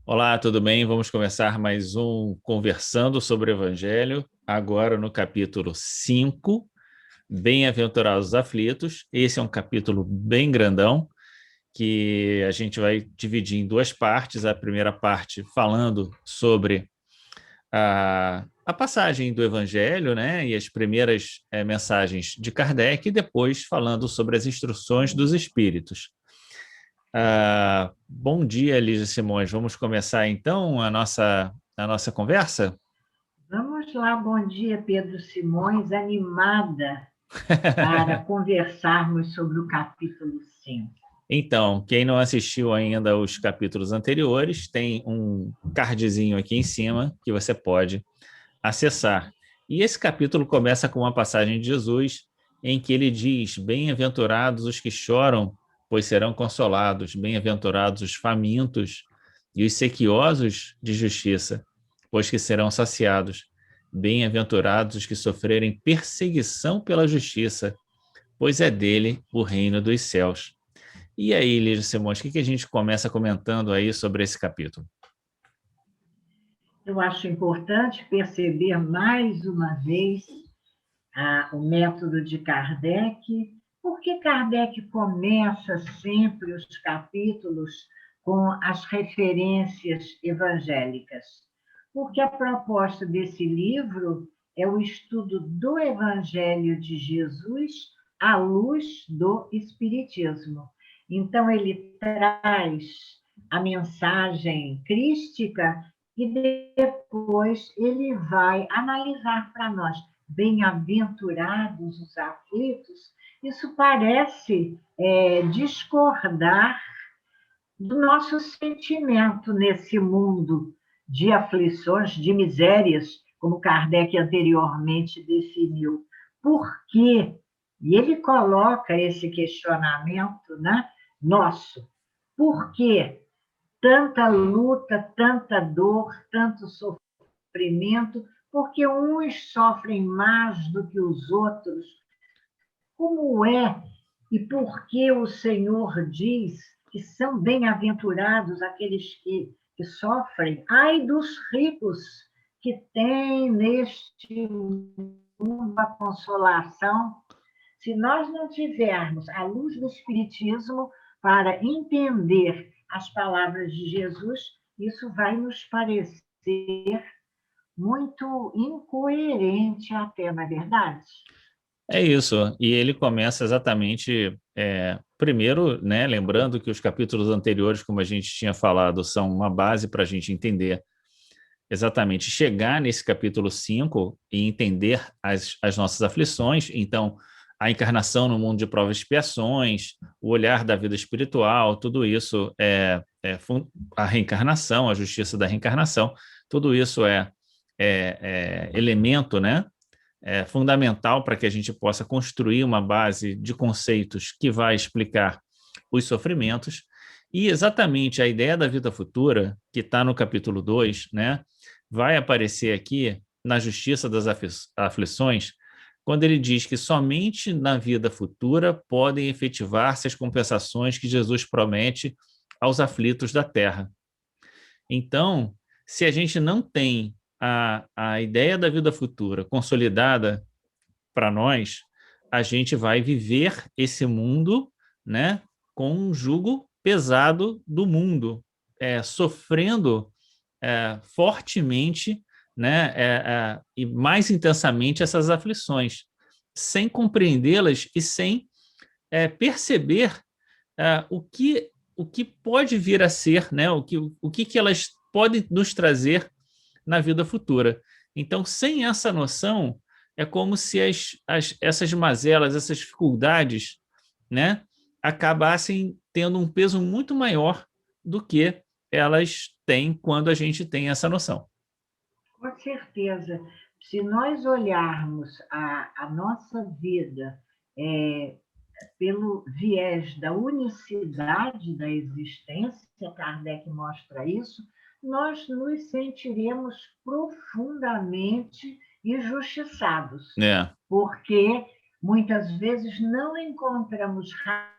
Olá, tudo bem? Vamos começar mais um Conversando sobre o Evangelho, agora no capítulo 5, Bem-aventurados os aflitos. Esse é um capítulo bem grandão, que a gente vai dividir em duas partes. A primeira parte falando sobre a passagem do Evangelho, né, e as primeiras mensagens de Kardec, e depois falando sobre as instruções dos Espíritos. Bom dia, Lígia Simões. Vamos começar então a nossa conversa? Vamos lá, bom dia, Pedro Simões, animada para conversarmos sobre o capítulo 5. Então, quem não assistiu ainda os capítulos anteriores, tem um cardzinho aqui em cima que você pode acessar. E esse capítulo começa com uma passagem de Jesus em que ele diz: Bem-aventurados os que choram, pois serão consolados. Bem-aventurados os famintos e os sequiosos de justiça, pois que serão saciados. Bem-aventurados os que sofrerem perseguição pela justiça, pois é dele o reino dos céus. E aí, Lígia Simões, o que a gente começa comentando aí sobre esse capítulo? Eu acho importante perceber mais uma vez o método de Kardec, porque Kardec começa sempre os capítulos com as referências evangélicas. Porque a proposta desse livro é o estudo do Evangelho de Jesus à luz do Espiritismo. Então, ele traz a mensagem crística e depois ele vai analisar para nós. Bem-aventurados os aflitos, isso parece discordar do nosso sentimento nesse mundo de aflições, de misérias, como Kardec anteriormente definiu. Por quê? E ele coloca esse questionamento, né, nosso. Por que tanta luta, tanta dor, tanto sofrimento? Porque uns sofrem mais do que os outros. Como é e por que o Senhor diz que são bem-aventurados aqueles que sofrem? Ai dos ricos que têm neste mundo a consolação. Se nós não tivermos a luz do Espiritismo para entender as palavras de Jesus, isso vai nos parecer muito incoerente até, não é verdade? É isso, e ele começa exatamente, primeiro, né, lembrando que os capítulos anteriores, como a gente tinha falado, são uma base para a gente entender exatamente, chegar nesse capítulo 5 e entender as nossas aflições. Então, a encarnação no mundo de provas e expiações, o olhar da vida espiritual, tudo isso a reencarnação, a justiça da reencarnação, tudo isso é elemento, né? É fundamental para que a gente possa construir uma base de conceitos que vai explicar os sofrimentos. E exatamente a ideia da vida futura, que está no capítulo 2, né, vai aparecer aqui na justiça das aflições, quando ele diz que somente na vida futura podem efetivar-se as compensações que Jesus promete aos aflitos da terra. Então, se a gente não tem a ideia da vida futura consolidada para nós, a gente vai viver esse mundo, né, com um jugo pesado do mundo, sofrendo fortemente, né, e mais intensamente essas aflições, sem compreendê-las e sem perceber o que pode vir a ser, né, o que elas podem nos trazer na vida futura. Então, sem essa noção, é como se essas mazelas, essas dificuldades, né, acabassem tendo um peso muito maior do que elas têm quando a gente tem essa noção. Com certeza. Se nós olharmos a nossa vida pelo viés da unicidade da existência, Kardec mostra isso, nós nos sentiremos profundamente injustiçados, É, porque muitas vezes não encontramos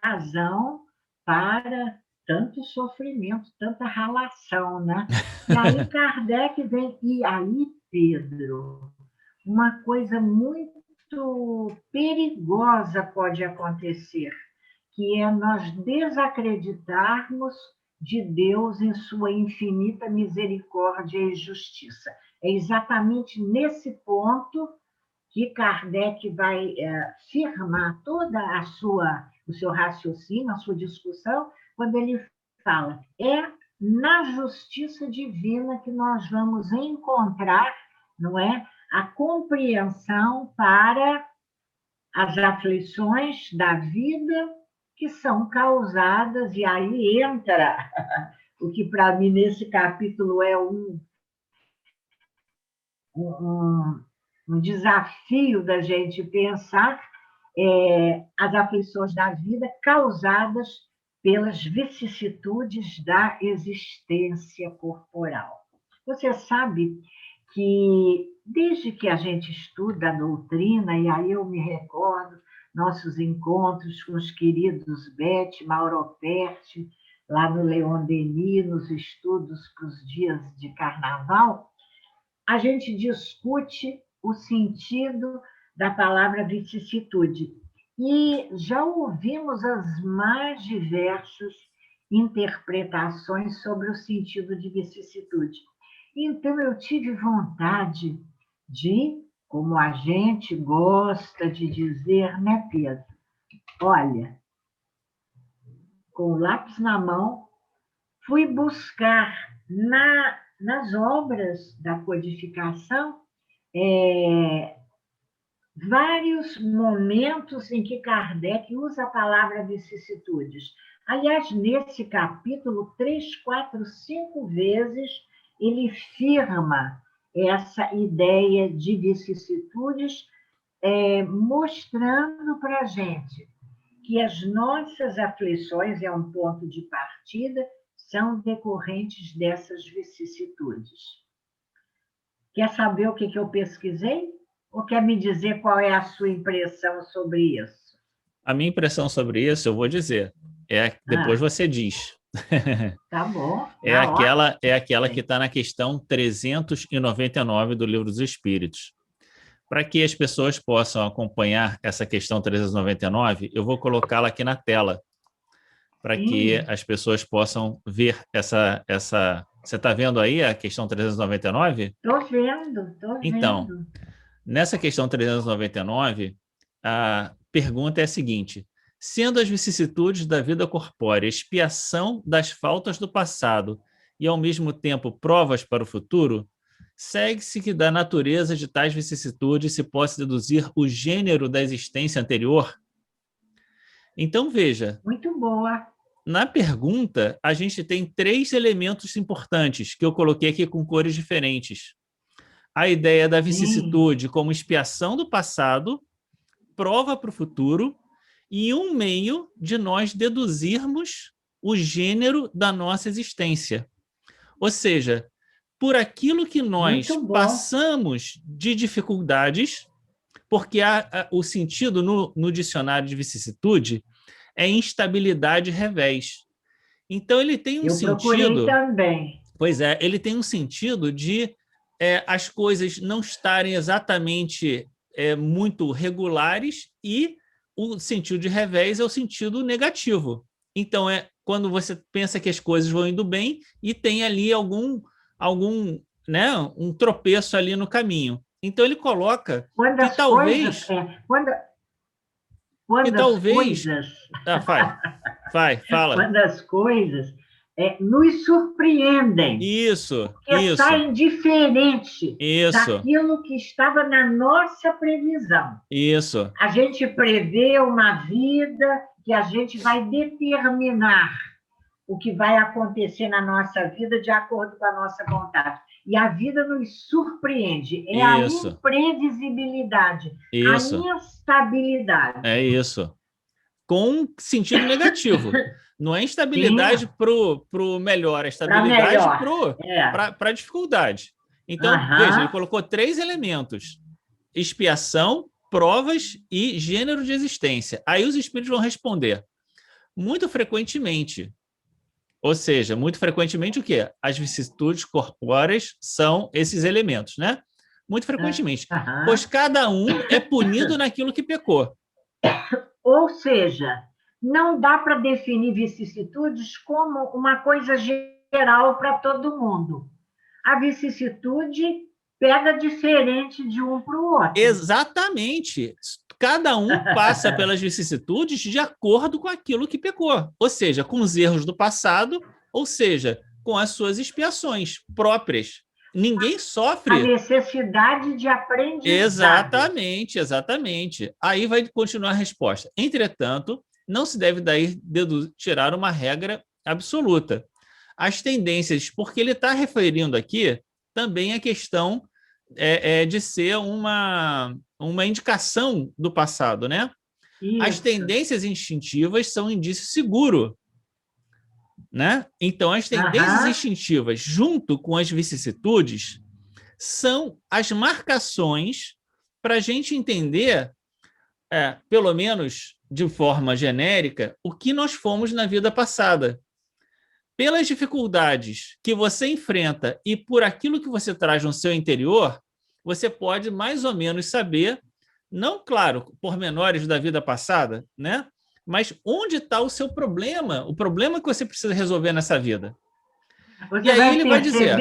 razão para tanto sofrimento, tanta ralação, né? E aí Kardec vem, e aí, Pedro, uma coisa muito perigosa pode acontecer, que é nós desacreditarmos de Deus em sua infinita misericórdia e justiça. É exatamente nesse ponto que Kardec vai firmar toda o seu raciocínio, a sua discussão, quando ele fala, é na justiça divina que nós vamos encontrar, não é, a compreensão para as aflições da vida que são causadas, e aí entra o que para mim nesse capítulo é um desafio da gente pensar, as aflições da vida causadas pelas vicissitudes da existência corporal. Você sabe que, desde que a gente estuda a doutrina, e aí eu me recordo nossos encontros com os queridos Beth, Mauro Perti, lá no Leon Denis, nos estudos para os dias de carnaval, a gente discute o sentido da palavra vicissitude. E já ouvimos as mais diversas interpretações sobre o sentido de vicissitude. Então, eu tive vontade de, como a gente gosta de dizer, né, Pedro? Olha, com o lápis na mão, fui buscar nas obras da codificação vários momentos em que Kardec usa a palavra vicissitudes. Aliás, nesse capítulo, 3, 4, 5 vezes, ele firma essa ideia de vicissitudes, mostrando para a gente que as nossas aflições, é um ponto de partida, são decorrentes dessas vicissitudes. Quer saber o que eu pesquisei? Ou quer me dizer qual é a sua impressão sobre isso? A minha impressão sobre isso, eu vou dizer. Depois você diz. Tá bom. É aquela que está na questão 399 do Livro dos Espíritos. Para que as pessoas possam acompanhar essa questão 399, eu vou colocá-la aqui na tela, para que as pessoas possam ver essa... Você está vendo aí a questão 399? Estou vendo. Então, nessa questão 399, a pergunta é a seguinte: sendo as vicissitudes da vida corpórea expiação das faltas do passado e, ao mesmo tempo, provas para o futuro, segue-se que da natureza de tais vicissitudes se possa deduzir o gênero da existência anterior? Então, veja. Muito boa. Na pergunta, a gente tem 3 elementos importantes que eu coloquei aqui com cores diferentes. A ideia da vicissitude como expiação do passado, prova para o futuro e um meio de nós deduzirmos o gênero da nossa existência. Ou seja, por aquilo que nós passamos de dificuldades, porque o sentido no dicionário de vicissitude é instabilidade revés. Então, ele tem um sentido... Eu procurei também. Pois é, ele tem um sentido de as coisas não estarem exatamente muito regulares, e o sentido de revés é o sentido negativo. Então, quando você pensa que as coisas vão indo bem e tem ali algum né, um tropeço ali no caminho. Então, ele coloca que talvez... Fala. Quando as coisas nos surpreendem. Isso. Saem diferente daquilo que estava na nossa previsão. Isso. A gente prevê uma vida que a gente vai determinar o que vai acontecer na nossa vida de acordo com a nossa vontade. E a vida nos surpreende. É a imprevisibilidade, a instabilidade. É isso. Com sentido negativo. Não é instabilidade para o melhor, é estabilidade para a dificuldade. Então, veja, ele colocou 3 elementos: expiação, provas e gênero de existência. Aí os espíritos vão responder. Muito frequentemente, Ou seja, muito frequentemente o quê? As vicissitudes corpóreas são esses elementos, né? Muito frequentemente. Pois cada um é punido naquilo que pecou. Ou seja, não dá para definir vicissitudes como uma coisa geral para todo mundo. A vicissitude pega diferente de um para o outro. Exatamente. Cada um passa pelas vicissitudes de acordo com aquilo que pecou. Ou seja, com os erros do passado, ou seja, com as suas expiações próprias. Ninguém sofre. A necessidade de aprendizado. Exatamente, exatamente. Aí vai continuar a resposta. Entretanto, não se deve daí tirar uma regra absoluta. As tendências, porque ele está referindo aqui também a questão de ser uma indicação do passado, né? Isso. As tendências instintivas são um indício seguro, né? Então, as tendências instintivas, junto com as vicissitudes, são as marcações para a gente entender, pelo menos de forma genérica, o que nós fomos na vida passada. Pelas dificuldades que você enfrenta e por aquilo que você traz no seu interior, você pode mais ou menos saber, não, claro, pormenores da vida passada, né? Mas onde está o seu problema, o problema que você precisa resolver nessa vida. E aí ele vai dizer...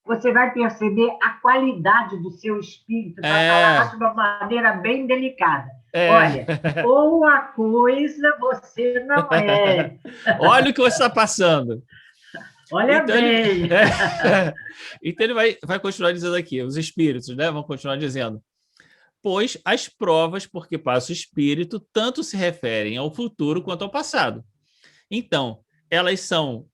Você vai perceber a qualidade do seu espírito, vai falar de uma maneira bem delicada. Olha, ou a coisa você não é. Olha o que você está passando. Olha então, bem. Então ele vai continuar dizendo aqui, os espíritos, né, vão continuar dizendo. Pois as provas, porque passa o espírito, tanto se referem ao futuro quanto ao passado. Então, elas são...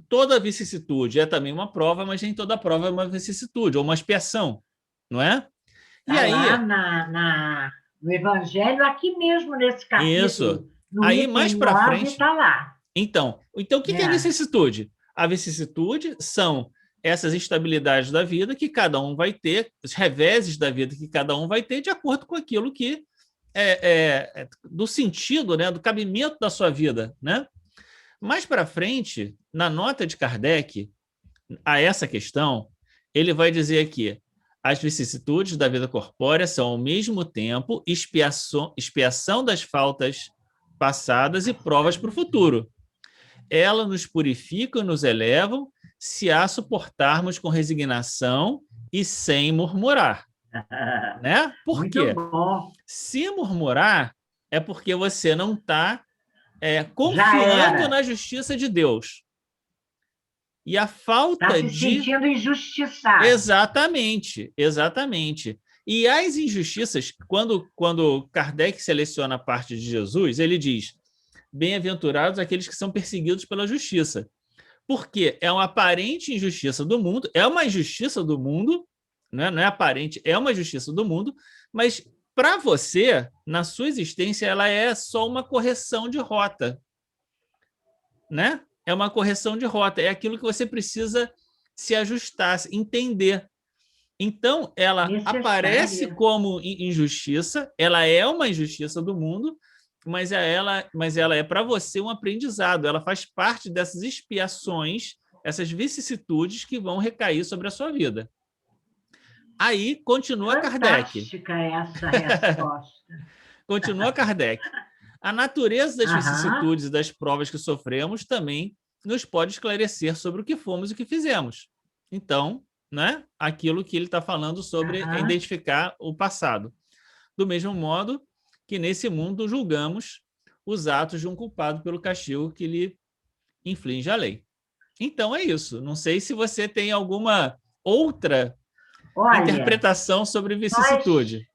toda vicissitude é também uma prova, mas nem toda prova é uma vicissitude, ou uma expiação, não é? E aí, lá no Evangelho, aqui mesmo nesse capítulo, isso. Aí mais para frente está lá. Então, o que é vicissitude? A vicissitude são essas instabilidades da vida que cada um vai ter, os reveses da vida que cada um vai ter de acordo com aquilo que do sentido, né, do cabimento da sua vida, né? Mais para frente, na nota de Kardec, a essa questão, ele vai dizer aqui, as vicissitudes da vida corpórea são, ao mesmo tempo, expiação das faltas passadas e provas para o futuro. Elas nos purificam e nos elevam se a suportarmos com resignação e sem murmurar. Né? Por quê? Se murmurar, é porque você não está confiando na justiça de Deus. E a falta tá se sentindo injustiçado. Exatamente, exatamente. E as injustiças, quando Kardec seleciona a parte de Jesus, ele diz: bem-aventurados aqueles que são perseguidos pela justiça. Porque é uma aparente injustiça do mundo, é uma injustiça do mundo, né? Não é aparente, é uma injustiça do mundo, mas para você, na sua existência, ela é só uma correção de rota, né? É uma correção de rota, é aquilo que você precisa se ajustar, entender. Então, ela aparece como injustiça, ela é uma injustiça do mundo, mas ela é para você um aprendizado, ela faz parte dessas expiações, essas vicissitudes que vão recair sobre a sua vida. Aí, continua Kardec. Fantástica essa resposta. Continua Kardec. A natureza das vicissitudes e das provas que sofremos também nos pode esclarecer sobre o que fomos e o que fizemos. Então, né, aquilo que ele está falando sobre identificar o passado. Do mesmo modo que nesse mundo julgamos os atos de um culpado pelo castigo que lhe inflige a lei. Então é isso. Não sei se você tem alguma outra interpretação sobre vicissitude.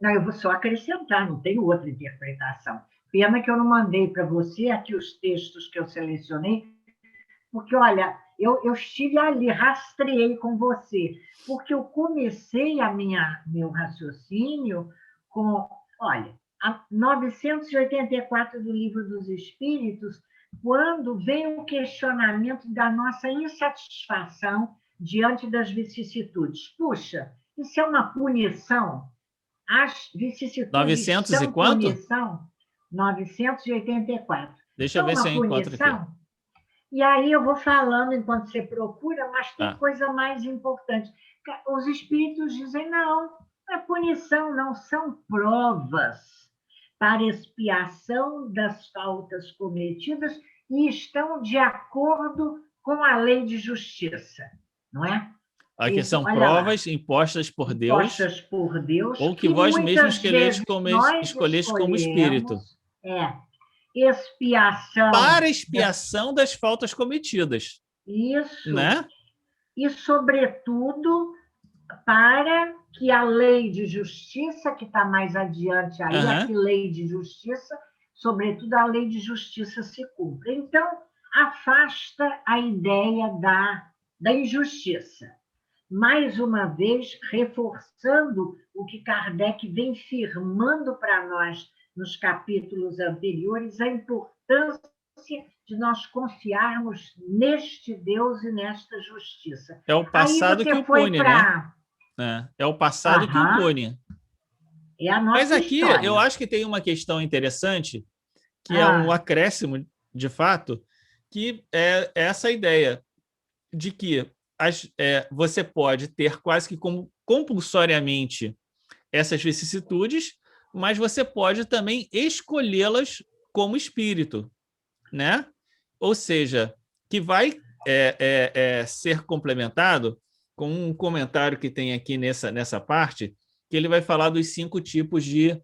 Não, eu vou só acrescentar, não tem outra interpretação. Pena que eu não mandei para você aqui os textos que eu selecionei, porque, olha, eu estive ali, rastreei com você, porque eu comecei meu raciocínio com, olha, a 984 do Livro dos Espíritos, quando vem o questionamento da nossa insatisfação diante das vicissitudes. Puxa, isso é uma punição? As vicissitudes 900 são e quanto? punição? 984. Deixa eu ver se eu encontro aqui. E aí eu vou falando enquanto você procura, mas tem Tá. coisa mais importante. Os espíritos dizem, não é punição, não, são provas para expiação das faltas cometidas e estão de acordo com a lei de justiça, não é? Aqui Então, são olha lá, provas impostas por Deus impostas por Deus, ou que que vós mesmos muitas vezes nós escolheste como espírito, escolhemos, expiação, para expiação das faltas cometidas, isso, né? e, sobretudo, para que a lei de justiça, que está mais adiante aí, a Aham. que lei de justiça, sobretudo a lei de justiça se cumpra. Então, afasta a ideia da injustiça. Mais uma vez, reforçando o que Kardec vem firmando para nós nos capítulos anteriores, a importância de nós confiarmos neste Deus e nesta justiça. É o Aí passado que você o foi pune, né? para... É o passado que o pune. É a Mas nossa aqui eu história. acho que tem uma questão interessante, que é um Ah, acréscimo, de fato, que é essa ideia de que você pode ter quase que como compulsoriamente essas vicissitudes, mas você pode também escolhê-las como espírito, né? Ou seja, que vai ser complementado com um comentário que tem aqui nessa parte, que ele vai falar dos 5 tipos de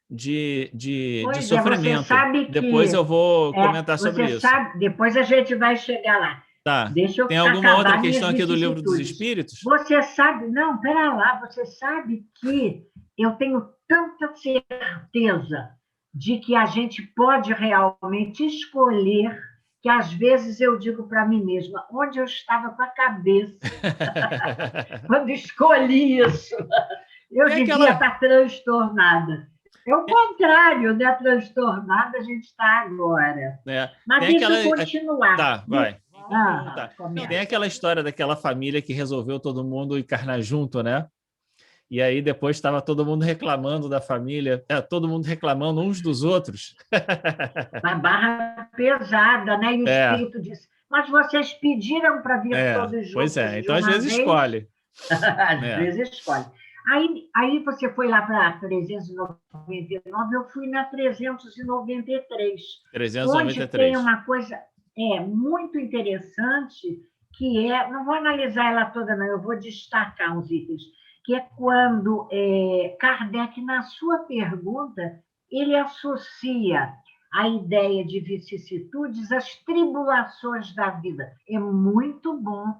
pois é, você sofrimento. sabe Depois que... eu vou comentar sobre você isso. sabe, depois a gente vai chegar lá. Tá. Deixa eu Tem alguma outra acabar minhas questão aqui do Livro dos vicissitudes. Espíritos? Você sabe, não, pera lá, você sabe que eu tenho tanta certeza de que a gente pode realmente escolher, que às vezes eu digo para mim mesma, onde eu estava com a cabeça quando escolhi isso. Eu Tem devia aquela. estar transtornada. É o contrário, né? Transtornada a gente está agora. Mas Tem deixa aquela. eu continuar. Tá, vai. Tá. Tem Começa. aquela história daquela família que resolveu todo mundo encarnar junto, né? E aí depois estava todo mundo reclamando da família, todo mundo reclamando uns dos outros. Uma barra pesada, né? E o É, espírito disse: mas vocês pediram para vir todos pois juntos é. de Então às uma vezes vez? escolhe. Às É, vezes escolhe. Aí você foi lá para 399, eu fui na 393, onde tem 393. uma coisa muito interessante, que não vou analisar ela toda, não, eu vou destacar uns itens, que é quando Kardec, na sua pergunta, ele associa a ideia de vicissitudes às tribulações da vida. É muito bom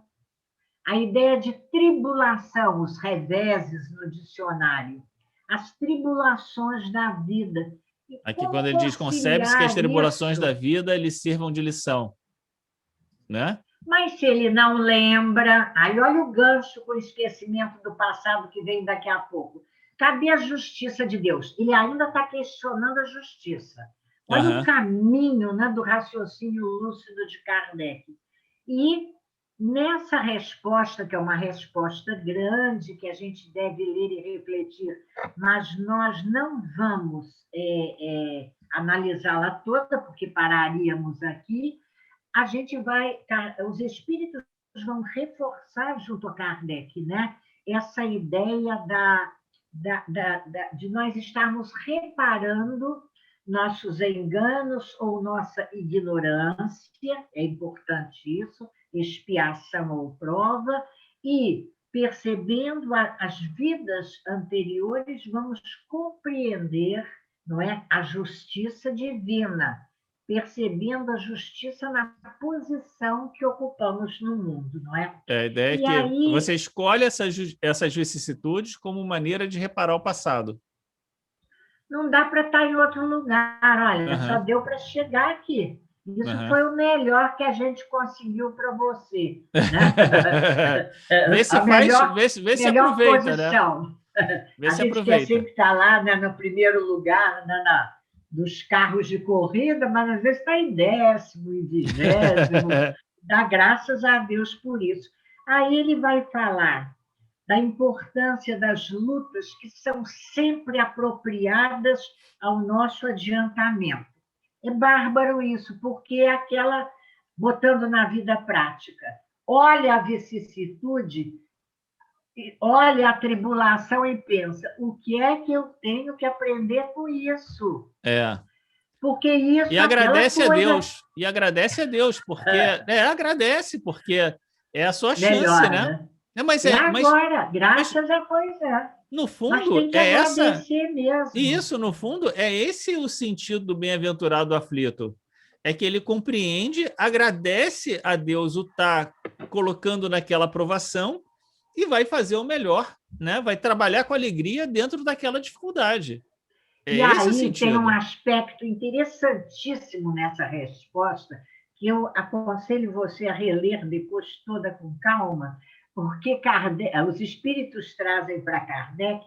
a ideia de tribulação, os reveses no dicionário, as tribulações da vida. E Aqui quando como ele diz concebe-se que as conciliar tribulações da isso? vida lhe sirvam de lição, né? Mas se ele não lembra, aí olha o gancho com o esquecimento do passado que vem daqui a pouco. Cadê a justiça de Deus? Ele ainda está questionando a justiça. Olha o Aham. caminho, né, do raciocínio lúcido de Kardec. E nessa resposta, que é uma resposta grande, que a gente deve ler e refletir, mas nós não vamos analisá-la toda, porque pararíamos aqui, a gente vai, os espíritos vão reforçar junto a Kardec, né? Essa ideia de nós estarmos reparando nossos enganos ou nossa ignorância, é importante isso, expiação ou prova, e percebendo as vidas anteriores, vamos compreender, não é, a justiça divina, percebendo a justiça na posição que ocupamos no mundo, não é? A ideia é E que aí você escolhe essas vicissitudes como maneira de reparar o passado. não dá para estar em outro lugar, olha, só Aham, deu para chegar aqui. Isso aham. foi o melhor que a gente conseguiu para você, né? Vê se A faz, melhor, vê se melhor aproveita, né? posição. Vê A se gente quer aproveita. sempre estar lá, né, no primeiro lugar, né, dos carros de corrida, mas às vezes está em 10º, em 20º. Dá graças a Deus por isso. Aí ele vai falar da importância das lutas que são sempre apropriadas ao nosso adiantamento. É bárbaro isso, porque é botando na vida prática. Olha a vicissitude, olha a tribulação e pensa, o que é que eu tenho que aprender com isso? Porque isso e agradece a Deus, porque agradece, porque é a sua chance, né? Mas agora, graças a coisa. No fundo, é essa. Mesmo. Isso, no fundo, é esse o sentido do bem-aventurado aflito. É que ele compreende, agradece a Deus o estar colocando naquela provação e vai fazer o melhor, né? Vai trabalhar com alegria dentro daquela dificuldade. E aí tem um aspecto interessantíssimo nessa resposta, que eu aconselho você a reler depois toda com calma, porque os espíritos trazem para Kardec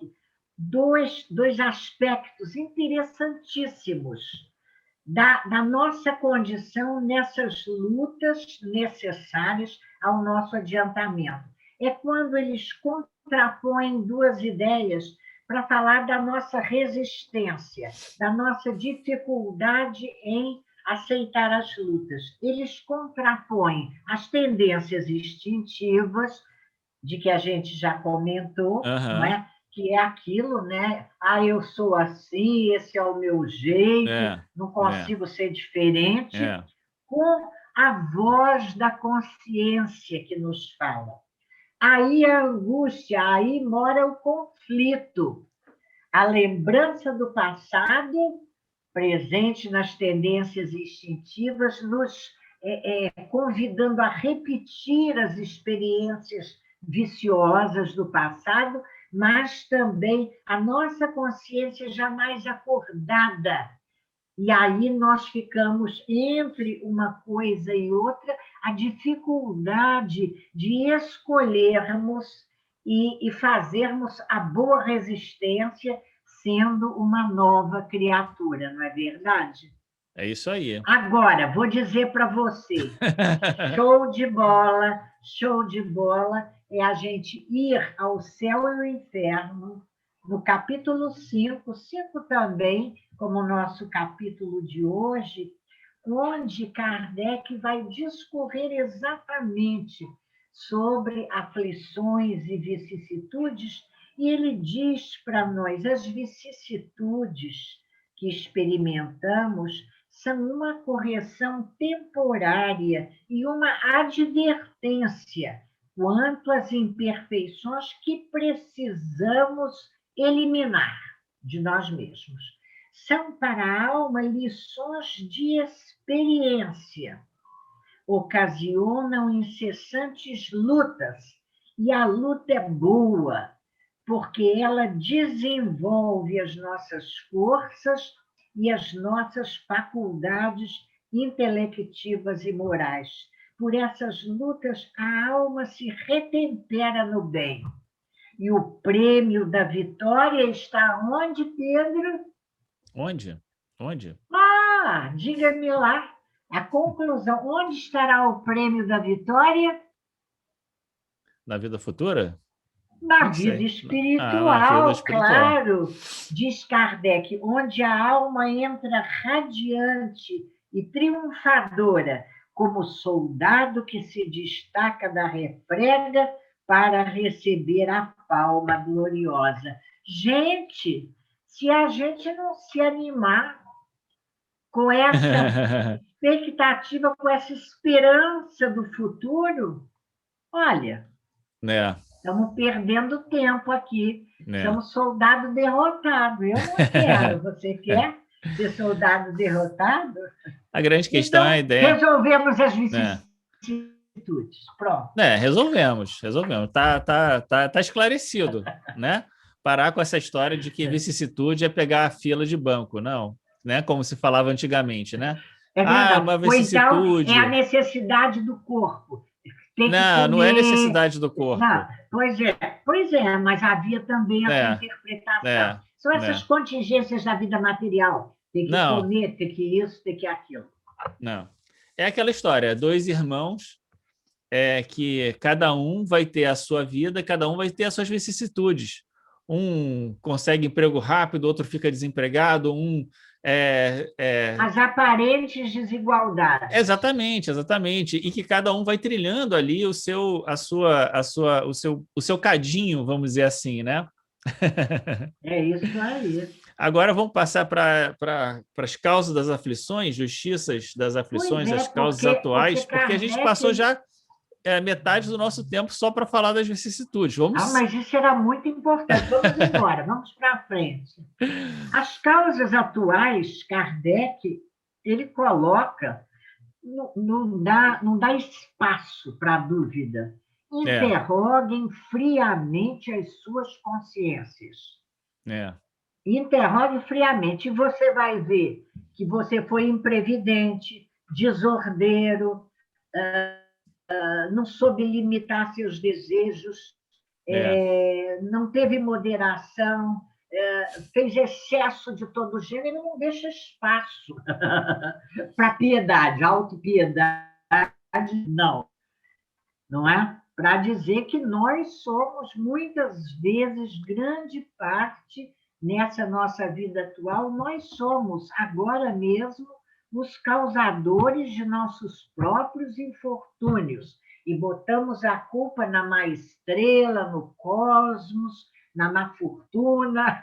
dois aspectos interessantíssimos da nossa condição nessas lutas necessárias ao nosso adiantamento. É quando eles contrapõem duas ideias para falar da nossa resistência, da nossa dificuldade em aceitar as lutas. Eles contrapõem as tendências instintivas, de que a gente já comentou, não é? Que é aquilo, né? Eu sou assim, esse é o meu jeito, não consigo ser diferente, com a voz da consciência que nos fala. Aí a angústia, aí mora o conflito. A lembrança do passado, presente nas tendências instintivas, nos convidando a repetir as experiências viciosas do passado, mas também a nossa consciência jamais acordada. E aí nós ficamos entre uma coisa e outra, a dificuldade de escolhermos e fazermos a boa resistência sendo uma nova criatura, não é verdade? É isso aí. Agora, vou dizer para você, show de bola é a gente ir ao céu e ao inferno, no capítulo 5 também, como o nosso capítulo de hoje, onde Kardec vai discorrer exatamente sobre aflições e vicissitudes, e ele diz para nós, as vicissitudes que experimentamos são uma correção temporária e uma advertência quanto às imperfeições que precisamos eliminar de nós mesmos. São para a alma lições de experiência, ocasionam incessantes lutas, e a luta é boa, porque ela desenvolve as nossas forças e as nossas faculdades intelectivas e morais. Por essas lutas, a alma se retempera no bem. E o prêmio da vitória está onde, Pedro? Onde? Diga-me lá. A conclusão. Onde estará o prêmio da vitória? Na vida futura? Na vida espiritual, claro, diz Kardec, onde a alma entra radiante e triunfadora, como soldado que se destaca da refrega para receber a palma gloriosa. Gente, se a gente não se animar com essa expectativa, com essa esperança do futuro, olha... Estamos perdendo tempo aqui. Somos soldado derrotado. Eu não quero. Você quer ser soldado derrotado? A grande questão é a ideia. Resolvemos as vicissitudes. Pronto. Resolvemos. Tá esclarecido, né? Parar com essa história de que vicissitude é pegar a fila de banco, não, né? Como se falava antigamente, né? É verdade. Uma vicissitude. Então, é a necessidade do corpo. Não é necessidade do corpo. Não, pois é, mas havia também essa interpretação. São essas contingências da vida material. Tem que comer, tem que isso, tem que aquilo. Não. É aquela história, dois irmãos que cada um vai ter a sua vida, cada um vai ter as suas vicissitudes. Um consegue emprego rápido, outro fica desempregado, um As aparentes desigualdades. Exatamente, exatamente. E que cada um vai trilhando ali o seu cadinho, vamos dizer assim, né? É isso aí. Agora vamos passar para as causas das aflições, justiças das Pois aflições, é, as causas porque atuais, porque a gente Kardec... passou já metade do nosso tempo só para falar das vicissitudes. mas isso era muito importante. Vamos embora, vamos para frente. As causas atuais, Kardec, ele coloca, não dá espaço para dúvida. É, Interroguem friamente as suas consciências. é, Interrogue friamente, e você vai ver que você foi imprevidente, desordeiro, não soube limitar seus desejos, é. não teve moderação, fez excesso de todo gênero, não deixa espaço para piedade, autopiedade, não é? Para dizer que nós somos, muitas vezes, grande parte, nessa nossa vida atual, nós somos, agora mesmo, os causadores de nossos próprios infortúnios. E botamos a culpa na má estrela, no cosmos, na má fortuna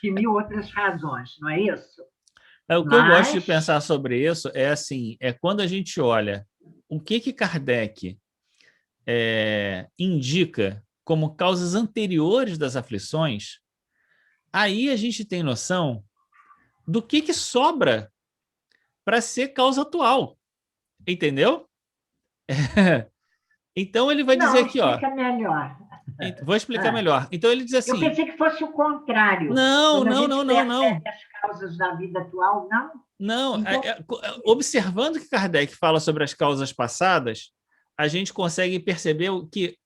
e mil outras razões, não é isso? O que eu gosto de Mas, pensar sobre isso é assim, é quando a gente olha o que Kardec indica como causas anteriores das aflições, aí a gente tem noção do que sobra para ser causa atual, entendeu? Então ele vai dizer não, aqui, ó, explica melhor. vou explicar melhor. Então ele diz Eu assim, pensei que fosse o contrário. não, Quando a não, gente não, não, percebe não, as causas da vida atual, não. não. Então, Observando que Kardec fala sobre as causas passadas, a gente consegue perceber que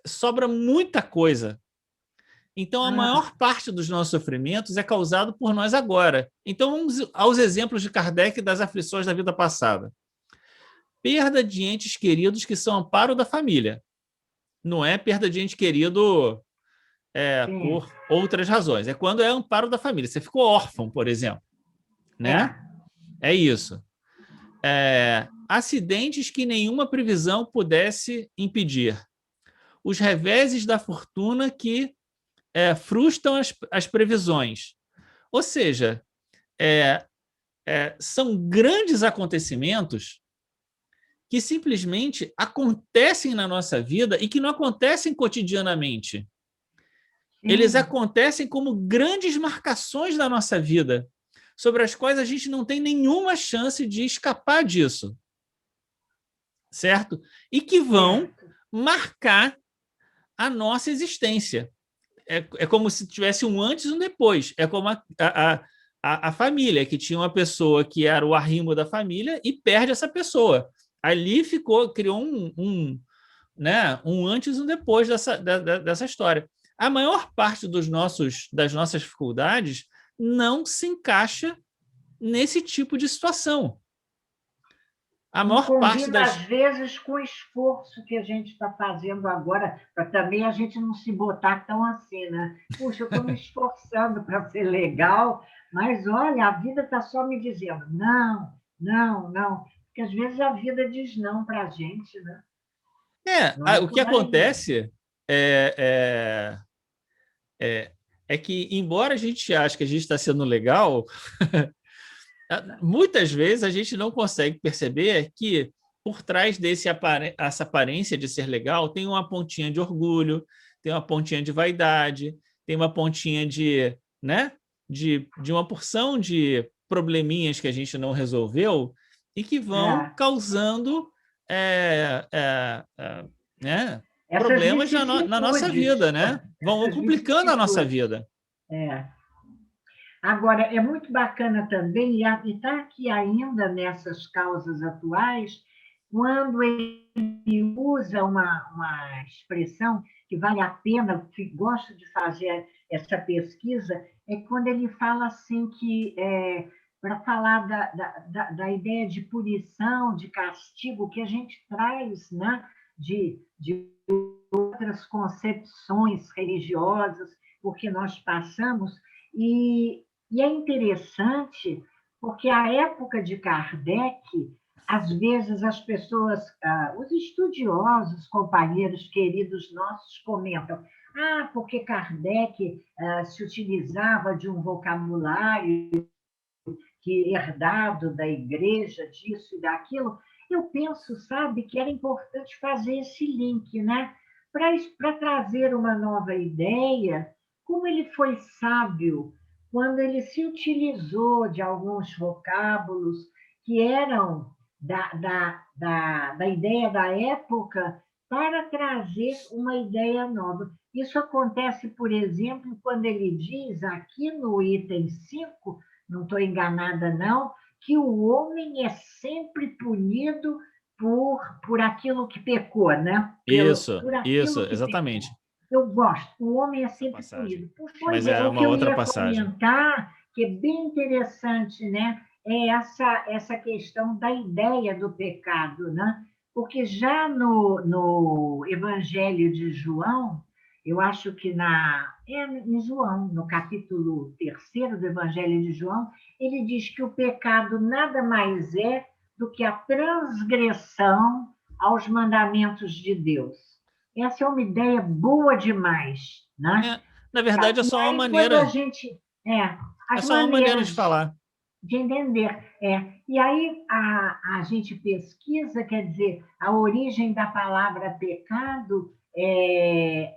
sobra muita coisa. Então, a maior parte dos nossos sofrimentos é causado por nós agora. Então, vamos aos exemplos de Kardec das aflições da vida passada. Perda de entes queridos que são amparo da família. Não é perda de ente querido sim, por outras razões. É quando é amparo da família. Você ficou órfão, por exemplo, né? é. É isso. Acidentes que nenhuma previsão pudesse impedir. Os reveses da fortuna que frustram as previsões. Ou seja, são grandes acontecimentos que simplesmente acontecem na nossa vida e que não acontecem cotidianamente. Eles Sim, acontecem como grandes marcações da nossa vida, sobre as quais a gente não tem nenhuma chance de escapar disso, certo? E que vão certo. marcar a nossa existência. É como se tivesse um antes e um depois. É como a família, que tinha uma pessoa que era o arrimo da família e perde essa pessoa. Ali criou né, um antes e um depois dessa história. A maior parte das nossas dificuldades não se encaixa nesse tipo de situação. A Não maior parte combina, às das. vezes, com o esforço que a gente está fazendo agora, para também a gente não se botar tão assim, né? Puxa, eu estou me esforçando para ser legal, mas olha, a vida está só me dizendo não, não, não. Porque às vezes a vida diz não para a gente, né? Não é O que por aí. acontece é, é que, embora a gente ache que a gente está sendo legal, muitas vezes a gente não consegue perceber que por trás essa aparência de ser legal tem uma pontinha de orgulho, tem uma pontinha de vaidade, tem uma pontinha né, de uma porção de probleminhas que a gente não resolveu e que vão É. causando né, Essas problemas na nossa vida, vicissitudes, né? Vão essas complicando a nossa vicissitudes. vida. É. Agora, é muito bacana também, e está aqui ainda nessas causas atuais, quando ele usa uma expressão que vale a pena, que gosto de fazer essa pesquisa, é quando ele fala assim que, para falar da ideia de punição, de castigo, que a gente traz, né, de outras concepções religiosas, porque nós passamos, e é interessante Porque a época de Kardec, às vezes as pessoas, os estudiosos, companheiros queridos nossos, comentam: porque Kardec se utilizava de um vocabulário que herdado da igreja, disso e daquilo. Eu penso, sabe, que era importante fazer esse link, né? Para trazer uma nova ideia, como ele foi sábio quando ele se utilizou de alguns vocábulos que eram da ideia da época para trazer uma ideia nova. Isso acontece, por exemplo, quando ele diz aqui no item 5, não estou enganada, não, que o homem é sempre punido por aquilo que pecou, né? Por Isso, aquilo que pecou. exatamente. Eu gosto, o homem é sempre Passagem. punido. Pois Mas é, é o que uma eu outra ia passagem. comentar, que é bem interessante, né? É essa questão da ideia do pecado, né? Porque já no Evangelho de João, eu acho que em João, no capítulo 3º do Evangelho de João, ele diz que o pecado nada mais é do que a transgressão aos mandamentos de Deus. Essa é uma ideia boa demais, né? Na verdade, é E só uma aí, quando a maneira. gente... É as só uma maneira de maneiras falar. de entender. E aí a gente pesquisa, quer dizer, a origem da palavra pecado é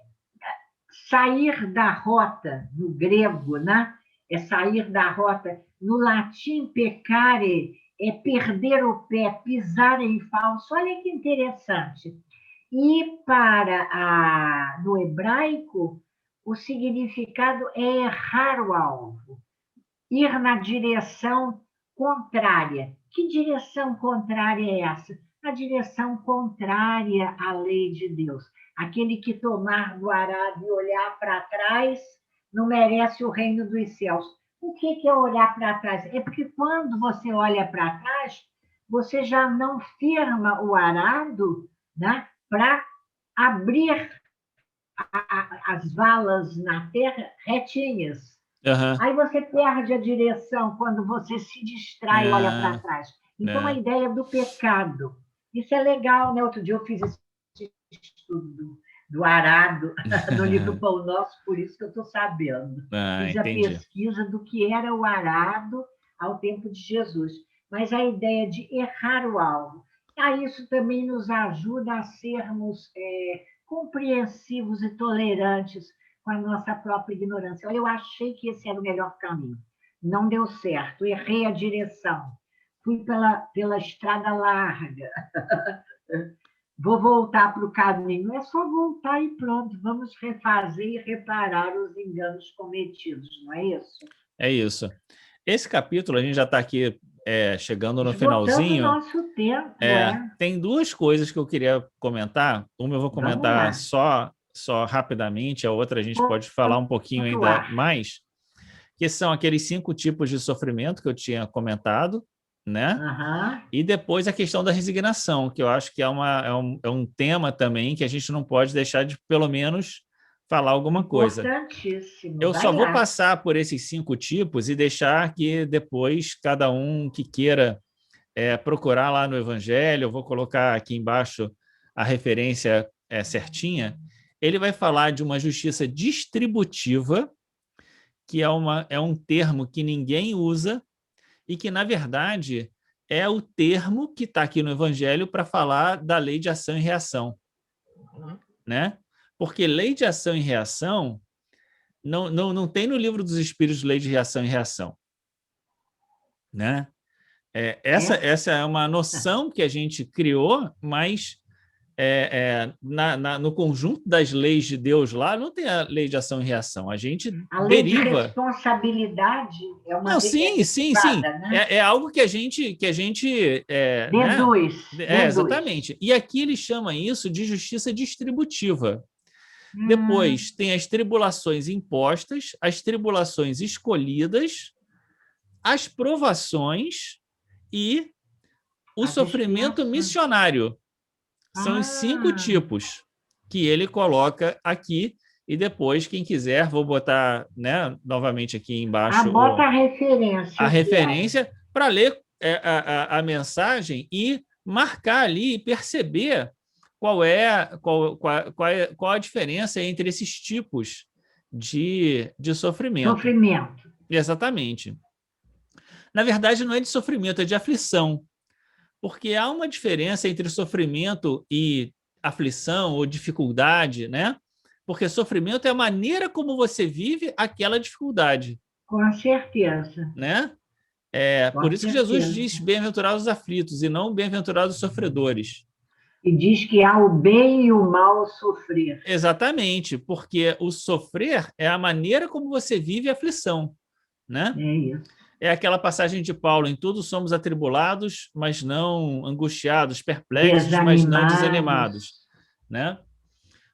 sair da rota, no grego, né? É sair da rota. No latim, pecare é perder o pé, pisar em falso. Olha que interessante. E no hebraico, o significado é errar o alvo, ir na direção contrária. Que direção contrária é essa? A direção contrária à lei de Deus. Aquele que tomar do arado e olhar para trás não merece o reino dos céus. O que é olhar para trás? É porque quando você olha para trás, você já não firma o arado, né, para abrir as valas na terra retinhas. Uhum. Aí você perde a direção quando você se distrai e olha para trás. Então, a ideia do pecado. Isso é legal, né? Outro dia eu fiz esse estudo do arado no livro Pão Nosso, por isso que eu estou sabendo. Fiz a pesquisa do que era o arado ao tempo de Jesus. Mas a ideia de errar o alvo. Isso também nos ajuda a sermos compreensivos e tolerantes com a nossa própria ignorância. Eu achei que esse era o melhor caminho. Não deu certo, errei a direção. Fui pela estrada larga. Vou voltar para o caminho. É só voltar e pronto. Vamos refazer e reparar os enganos cometidos, não é isso? É isso. Esse capítulo, a gente já está aqui chegando no esgotando finalzinho. O nosso tempo, Tem duas coisas que eu queria comentar. Uma eu vou comentar só rapidamente, a outra a gente pode falar um pouquinho ainda mais, que são aqueles 5 tipos de sofrimento que eu tinha comentado, né? Uhum. E depois a questão da resignação, que eu acho que é um tema também que a gente não pode deixar de, pelo menos, falar alguma coisa. Importantíssimo. Eu só vou passar por esses 5 tipos e deixar que depois cada um que queira procurar lá no Evangelho, eu vou colocar aqui embaixo a referência certinha, ele vai falar de uma justiça distributiva, que é um termo que ninguém usa e que, na verdade, é o termo que está aqui no Evangelho para falar da lei de ação e reação. Né? Porque lei de ação e reação não tem no livro dos Espíritos lei de reação e reação. Né? Essa é uma noção que a gente criou, mas no conjunto das leis de Deus lá, não tem a lei de ação e reação. A gente lei deriva... de responsabilidade é uma... Não, sim. Né? É algo que a gente deduz. Exatamente. E aqui ele chama isso de justiça distributiva. Depois tem as tribulações impostas, as tribulações escolhidas, as provações e o sofrimento missionário. São os 5 tipos que ele coloca aqui. E depois, quem quiser, vou botar novamente aqui embaixo bota a referência. A referência, para ler a mensagem e marcar ali e perceber qual a diferença entre esses tipos de sofrimento. Sofrimento. Exatamente. Na verdade, não é de sofrimento, é de aflição, porque há uma diferença entre sofrimento e aflição ou dificuldade, né? Porque sofrimento é a maneira como você vive aquela dificuldade. Com certeza. Né? Com Por isso que Jesus certeza. diz bem-aventurados os aflitos e não bem-aventurados os sofredores. E diz que há o bem e o mal sofrer. Exatamente, porque o sofrer é a maneira como você vive a aflição. Né? É isso. É aquela passagem de Paulo, em tudo somos atribulados, mas não angustiados, perplexos, mas não desanimados. Né?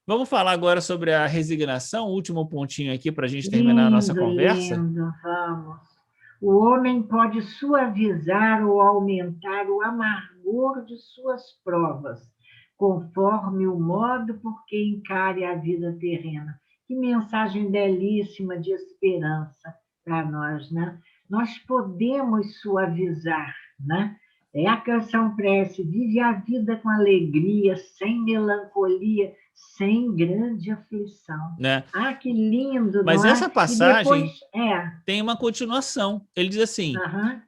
Vamos falar agora sobre a resignação, o último pontinho aqui para a gente terminar a nossa conversa. Lindo, vamos. O homem pode suavizar ou aumentar o amargor de suas provas, conforme o modo por que encare a vida terrena. Que mensagem belíssima de esperança para nós, né? Nós podemos suavizar, né? É a canção prece, vive a vida com alegria, sem melancolia, sem grande aflição. Né? Ah, que lindo, mas não é? Essa passagem depois, tem uma continuação. Ele diz assim,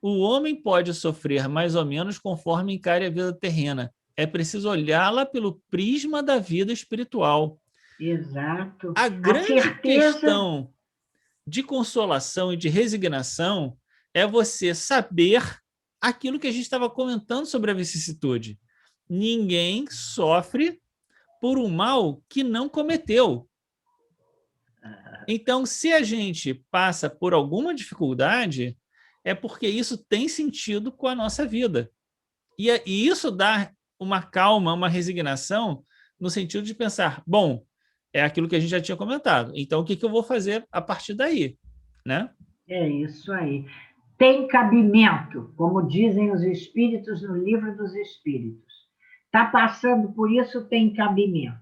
o homem pode sofrer mais ou menos conforme encare a vida terrena. É preciso olhá-la pelo prisma da vida espiritual. Exato. A grande questão de consolação e de resignação é você saber aquilo que a gente estava comentando sobre a vicissitude. Ninguém sofre por um mal que não cometeu. Então, se a gente passa por alguma dificuldade, é porque isso tem sentido com a nossa vida. E isso dá uma calma, uma resignação, no sentido de pensar, bom, é aquilo que a gente já tinha comentado, então o que eu vou fazer a partir daí? Né? É isso aí. Tem cabimento, como dizem os espíritos no Livro dos Espíritos. Está passando por isso, tem cabimento.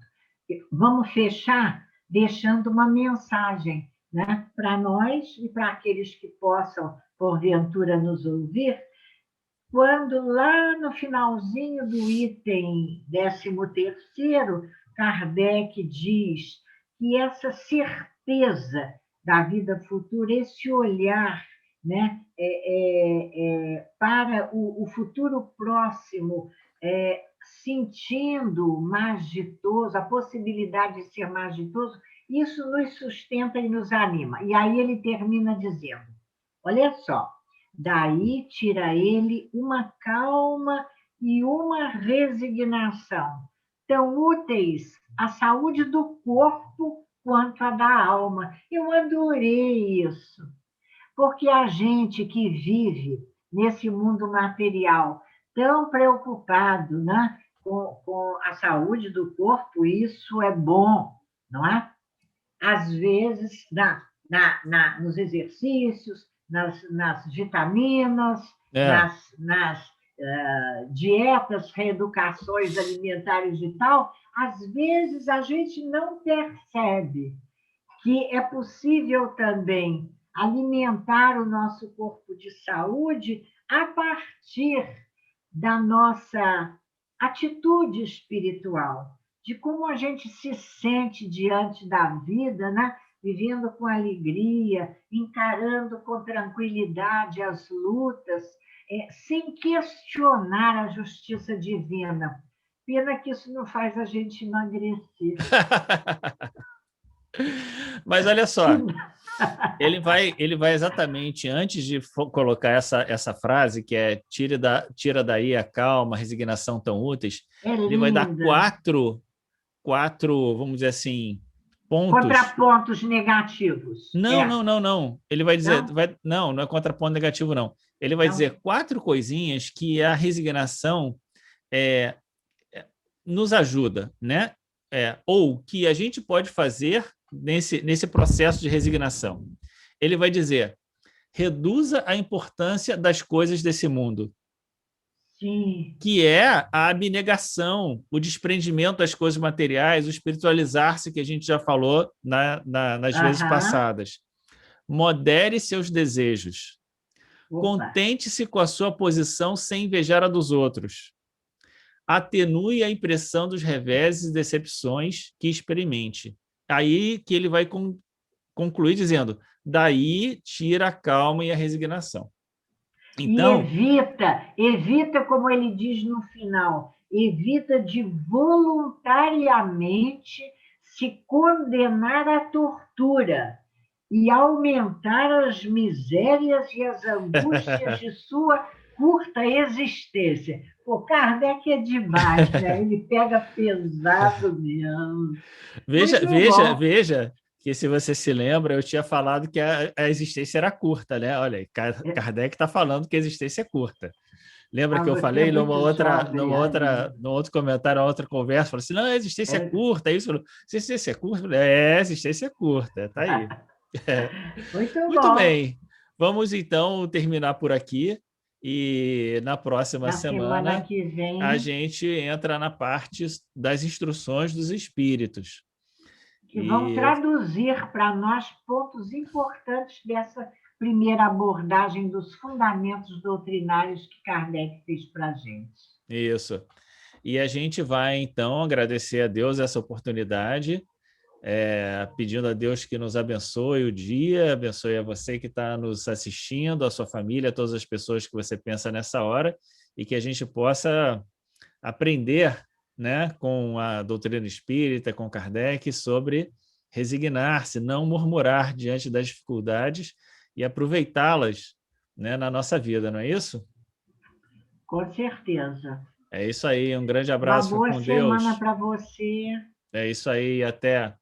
Vamos fechar deixando uma mensagem, né, para nós e para aqueles que possam, porventura, nos ouvir, quando lá no finalzinho do item 13º, Kardec diz que essa certeza da vida futura, esse olhar, né, para o futuro próximo, sentindo mais ditoso, a possibilidade de ser mais ditoso, isso nos sustenta e nos anima. E aí ele termina dizendo, olha só, daí tira ele uma calma e uma resignação, tão úteis à saúde do corpo quanto à da alma. Eu adorei isso, porque a gente que vive nesse mundo material tão preocupado, né, com a saúde do corpo, isso é bom, não é? Às vezes, nos exercícios, nas vitaminas, nas dietas, reeducações alimentares e tal, às vezes a gente não percebe que é possível também alimentar o nosso corpo de saúde a partir da nossa atitude espiritual, de como a gente se sente diante da vida, né? Vivendo com alegria, encarando com tranquilidade as lutas, sem questionar a justiça divina. Pena que isso não faz a gente emagrecer. Mas olha só, ele vai exatamente, antes de colocar essa frase, que é tira daí a calma, a resignação tão úteis, ele vai dar quatro, vamos dizer assim, pontos. Contrapontos negativos. Não. Ele vai dizer, não é contraponto negativo, não. Ele vai dizer 4 coisinhas que a resignação nos ajuda, né? Ou que a gente pode fazer nesse processo de resignação. Ele vai dizer, reduza a importância das coisas desse mundo. Sim. Que é a abnegação, o desprendimento das coisas materiais, o espiritualizar-se, que a gente já falou nas vezes passadas. Modere seus desejos. Opa. Contente-se com a sua posição sem invejar a dos outros. Atenue a impressão dos reveses e decepções que experimente. Aí que ele vai concluir dizendo, daí tira a calma e a resignação. Então, evita, como ele diz no final, evita de voluntariamente se condenar à tortura e aumentar as misérias e as angústias de sua curta existência. O Kardec é demais, né? Ele pega pesado mesmo. veja que, se você se lembra, eu tinha falado que a existência era curta, né? Olha, Kardec está falando que a existência é curta. Lembra que eu falei num outro comentário, uma outra conversa, falei assim, não, a existência é curta, isso, existência é curta, a existência é curta, tá aí. Muito bem, vamos então terminar por aqui e na próxima semana que vem, a gente entra na parte das instruções dos espíritos. Que vão traduzir para nós pontos importantes dessa primeira abordagem dos fundamentos doutrinários que Kardec fez para a gente. Isso. E a gente vai, então, agradecer a Deus essa oportunidade, pedindo a Deus que nos abençoe o dia, abençoe a você que está nos assistindo, a sua família, a todas as pessoas que você pensa nessa hora, e que a gente possa aprender, né, com a doutrina espírita, com Kardec, sobre resignar-se, não murmurar diante das dificuldades e aproveitá-las, né, na nossa vida, não é isso? Com certeza. É isso aí, um grande abraço, uma boa semana para você. É isso aí, até.